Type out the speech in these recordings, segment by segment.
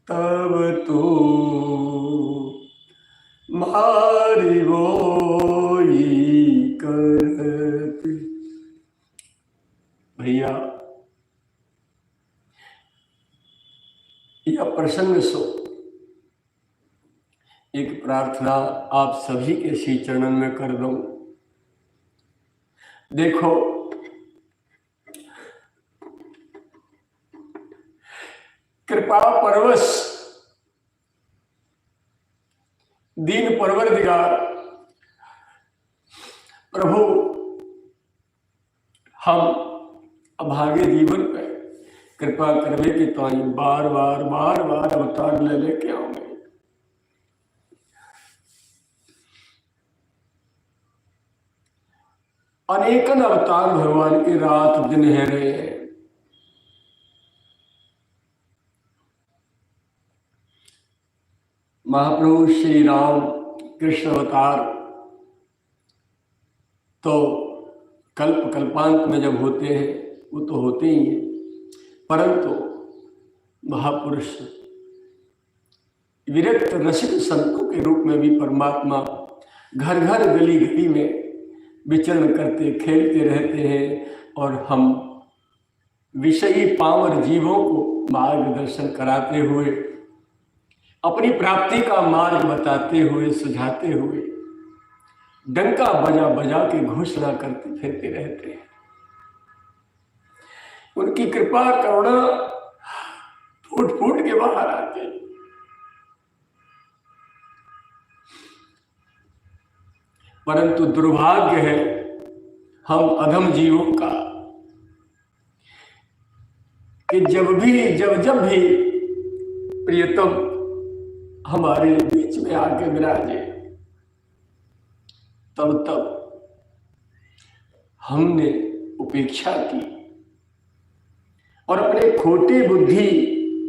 तब तो मारी वोई करती। भैया यह प्रसंग सो एक प्रार्थना आप सभी के श्री चरणन में कर दूं। देखो, कृपा परवश दीन परवरदिगार प्रभु हम अभागे जीवन पे कृपा करवे कि ताई बार बार अवतार ले लेके आओगे। अनेकन अवतार भगवान की रात दिन है रहे हैं। महाप्रभु श्री राम कृष्ण अवतार तो कल्पांत में जब होते हैं वो तो होते ही हैं, परंतु महापुरुष विरक्त रसिक संतों के रूप में भी परमात्मा घर घर गली गली में विचरण करते खेलते रहते हैं और हम विषयी पावर जीवों को मार्गदर्शन कराते हुए अपनी प्राप्ति का मार्ग बताते हुए सुझाते हुए डंका बजा बजा के घोषणा करते फिरते रहते हैं। उनकी कृपा करुणा फूट फूट के बाहर आते हैं। परंतु दुर्भाग्य है हम अधम जीवों का कि जब भी प्रियतम हमारे बीच में आके विराजे तब हमने उपेक्षा की और अपने खोटे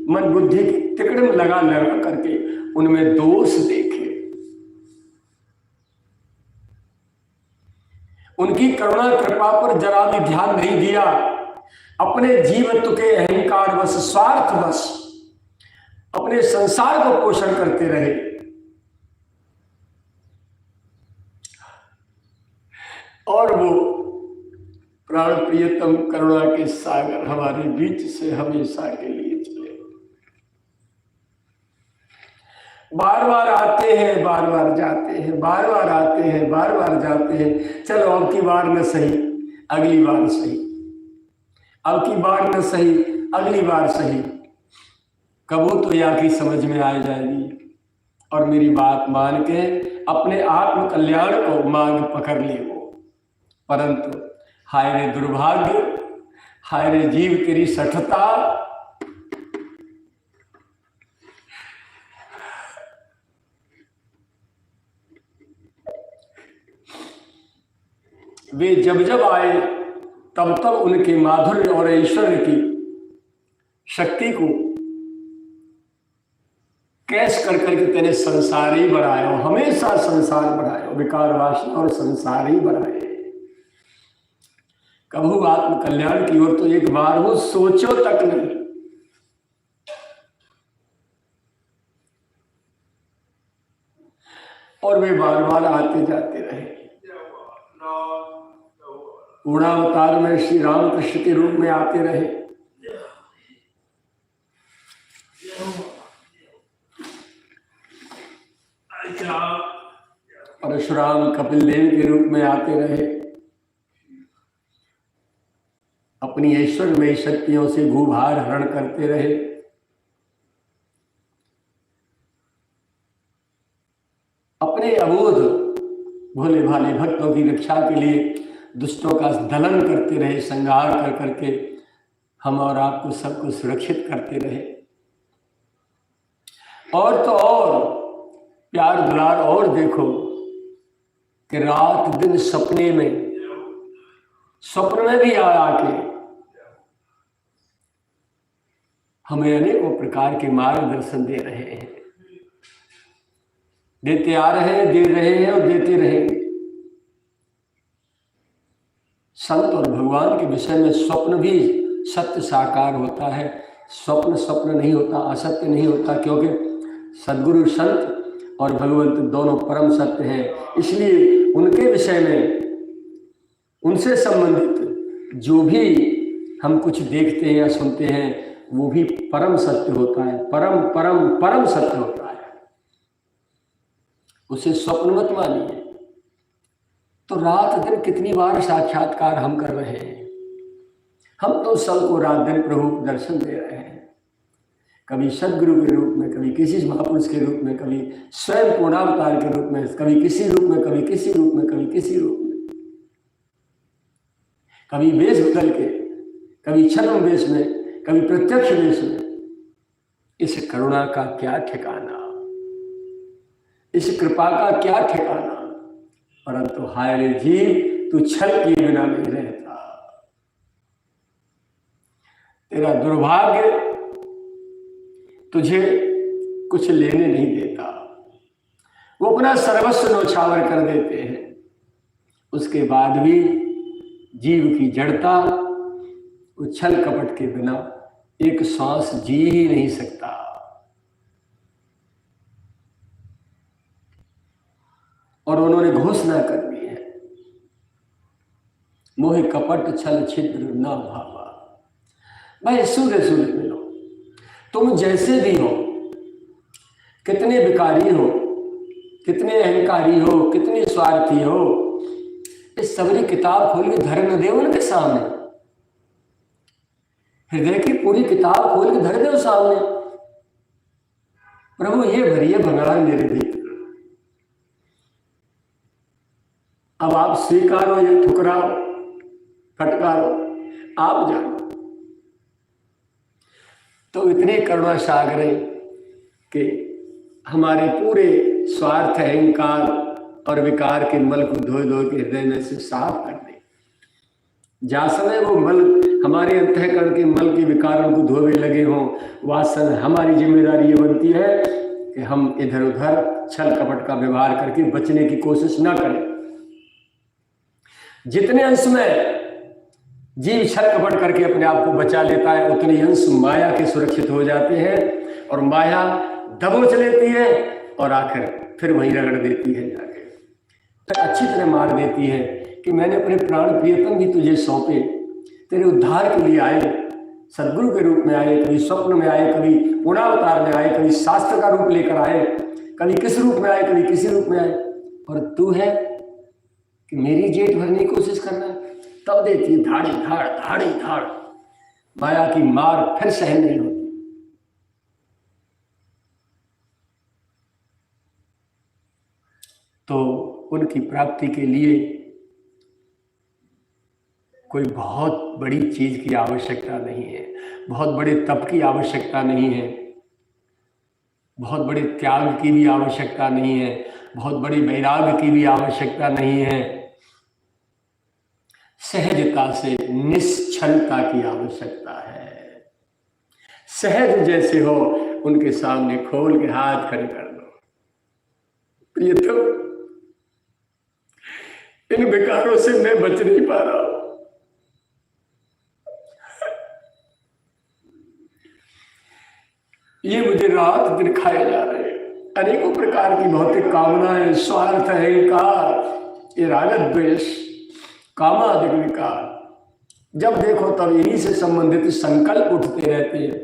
मन बुद्धि की तिकड़म लगा करके उनमें दोष देखे। उनकी करुणा कृपा पर जरा भी ध्यान नहीं दिया। अपने जीवत्व के अहंकार वश स्वार्थ वश अपने संसार को पोषण करते रहे और वो प्राण प्रियतम करुणा के सागर हमारे बीच से हमेशा के लिए चले। बार बार आते हैं, बार बार जाते हैं, बार बार आते हैं, बार बार जाते हैं। चलो अब की बार न सही अगली बार सही, अब की बार न सही अगली बार सही। कबू तो या की समझ में आ जाएगी और मेरी बात मान के अपने आत्म कल्याण को मार्ग पकड़ ले वो। परंतु हाय रे दुर्भाग्य, हाय रे जीव तेरी सठता। वे जब आए तब उनके माधुर्य और ऐश्वर्य की शक्ति को कैश कर करके तेरे संसार ही बढ़ायो, हमेशा संसार बढ़ायो, विकार वासना और संसार ही बढ़ाए। कभू आत्म कल्याण की ओर तो एक बार वो सोचो तक नहीं। और वे बार बार आते जाते रहे। पूर्णावतार में श्री रामकृष्ण के रूप में आते रहे। परशुराम कपिल देव के रूप में आते रहे। अपनी ऐश्वर्यमयी शक्तियों से भूभार हरण करते रहे। अपने अबोध भोले भाले भक्तों की रक्षा के लिए दुष्टों का दलन करते रहे, संहार कर करके हम और आपको सबको सुरक्षित करते रहे। और तो और प्यार दुलार और देखो कि रात दिन स्वप्न में भी आके हमें अनेकों प्रकार के मार्गदर्शन दे रहे हैं, देते आ रहे हैं, दे रहे हैं और देते रहेंगे। संत और भगवान के विषय में स्वप्न भी सत्य साकार होता है। स्वप्न स्वप्न नहीं होता, असत्य नहीं होता, क्योंकि सद्गुरु संत और भगवंत दोनों परम सत्य हैं। इसलिए उनके विषय में, उनसे संबंधित जो भी हम कुछ देखते हैं या सुनते हैं वो भी परम सत्य होता है, परम परम परम सत्य होता है, उसे स्वप्न मत मानिए। तो रात दिन कितनी बार साक्षात्कार हम कर रहे हैं, हम तो सबको रात दिन प्रभु दर्शन दे रहे हैं, कभी सदगुरु के रूप में, कभी किसी महापुरुष के रूप में, कभी स्वयं पूर्णावतार के रूप में, कभी किसी रूप में, कभी किसी रूप में, कभी किसी रूप में, कभी वेश बदल के, कभी छद्म वेश में, कभी प्रत्यक्ष वेश में। इस करुणा का क्या ठिकाना, इस कृपा का क्या ठिकाना। परंतु हाय रे जीव, तू छल किए बिना नहीं रहता। तेरा दुर्भाग्य तुझे कुछ लेने नहीं देता। वो अपना सर्वस्व न्यौछावर कर देते हैं, उसके बाद भी जीव की जड़ता उछल कपट के बिना एक सांस जी ही नहीं सकता। और उन्होंने घोषणा कर दी है, मोह कपट छल छिद्र न भावा। भाई सूर्य सूर्य मिलो, तुम जैसे भी हो, कितने विकारी हो, कितने अहंकारी हो, कितने स्वार्थी हो, इस सबरी किताब खोल के धर न दे उनके सामने, हृदय की पूरी किताब खोल के धर दो सामने। प्रभु ये भरिए भंगार मेरे भीतर, अब आप स्वीकारो या ठुकराओ, फटकारो, आप जानो। तो इतने करुणा सागरे कि हमारे पूरे स्वार्थ, अहंकार और विकार के मल को धो धो के हृदय में से साफ कर दे। जा समय वो मल हमारे अंतःकरण के मल के विकारों को धोने लगे हों, वासन हमारी जिम्मेदारी ये बनती है कि हम इधर उधर छल कपट का व्यवहार करके बचने की कोशिश ना करें। जितने अंश में जीव छल कपट करके अपने आप को बचा लेता है, उतने अंश माया के सुरक्षित हो जाते हैं, और माया दबोच लेती है और आखिर फिर वहीं रगड़ देती है, जाके फिर अच्छी तरह मार देती है कि मैंने अपने प्राण प्रियतम भी तुझे सौंपे, तेरे उद्धार के लिए आए, सदगुरु के रूप में आए, कभी स्वप्न में आए, कभी पूर्णावतार में आए, कभी शास्त्र का रूप लेकर आए, कभी किस रूप में आए, कभी किसी रूप में आए, और तू है कि मेरी जेठ भरने की कोशिश करना है। तब देती है धाड़ी धाड़ धाड़ी धाड़, माया की मार फिर सहन नहीं होती। तो उनकी प्राप्ति के लिए कोई बहुत बड़ी चीज की आवश्यकता नहीं है, बहुत बड़े तप की आवश्यकता नहीं है, बहुत बड़े त्याग की भी आवश्यकता नहीं है, बहुत बड़ी वैराग्य की भी आवश्यकता नहीं है। सहजता से निश्चलता की आवश्यकता है। सहज जैसे हो उनके सामने खोल के हाथ खड़े कर दो, प्रियतम इन विकारों से मैं बच नहीं पा रहा हूं, ये मुझे रात दिन खाए जा रहे हैं, अनेकों प्रकार की भौतिक कामनाएं, स्वार्थ, अहंकार, ये रागत द्वेष, कामादिक विकार, जब देखो तब यही से संबंधित संकल्प उठते रहते हैं।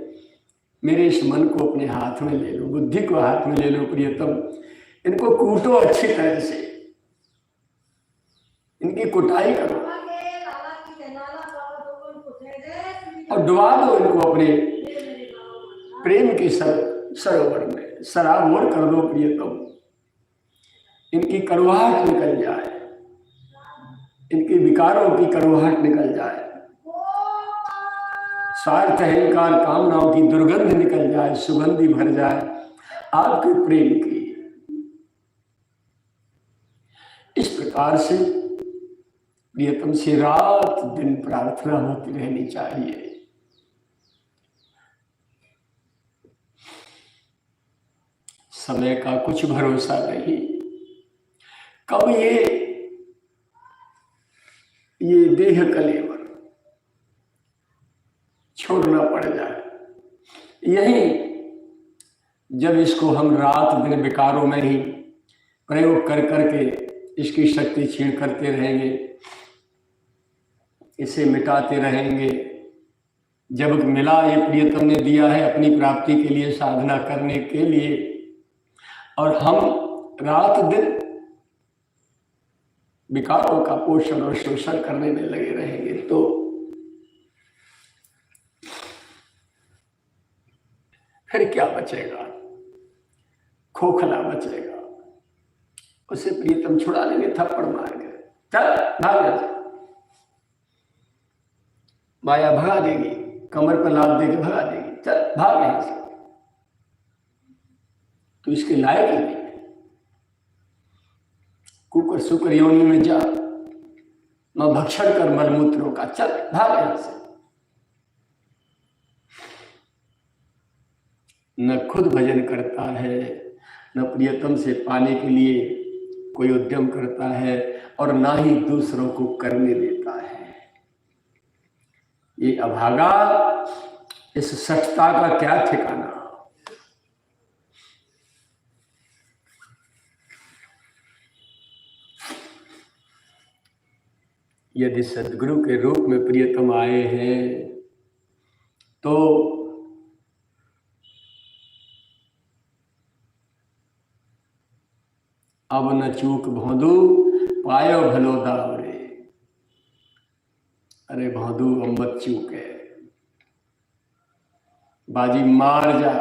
मेरे इस मन को अपने हाथ में ले लो, बुद्धि को हाथ में ले लो प्रियतम, इनको कूटो अच्छी तरह से, इनकी कुटाई करो और डुबा दो इनको अपने प्रेम के सरोवर में, सराबोर कर दो प्रियतम। इनकी कड़वाहट निकल जाए, इनके विकारों की कड़वाहट निकल जाए, स्वार्थ, अहंकार, कामनाओं की दुर्गंध निकल जाए, सुगंधी भर जाए आपके प्रेम की। इस प्रकार से प्रियतम से रात दिन प्रार्थना होती रहनी चाहिए। समय का कुछ भरोसा नहीं, कब ये देह कलेवर छोड़ना पड़ जाए। यही जब इसको हम रात दिन विकारों में ही प्रयोग कर करके इसकी शक्ति क्षीण करते रहेंगे, इसे मिटाते रहेंगे। जब मिला ये प्रियतम ने दिया है अपनी प्राप्ति के लिए, साधना करने के लिए, और हम रात दिन विकारों का पोषण और शोषण करने में लगे रहेंगे तो फिर क्या बचेगा? खोखला बचेगा। उसे प्रियतम छुड़ा लेंगे थप्पड़ मार के, चल भाग जा। माया भगा देगी, कमर पर लात देके भगा देगी, चल भाग यहां से, तो इसके लायक ही नहीं। कुकर सुकर योनि में जा, मैं भक्षण कर मलमूत्रों का, चल भाग यहां से। न खुद भजन करता है, न प्रियतम से पाने के लिए कोई उद्यम करता है, और ना ही दूसरों को करने देता है। ये अभागा, इस सठता का क्या ठिकाना। यदि सद्गुरु के रूप में प्रियतम आए हैं तो अब न चूक भौंदू पायो भलो दावरे। अरे भौंदू अब मत चूके, बाजी मार जा।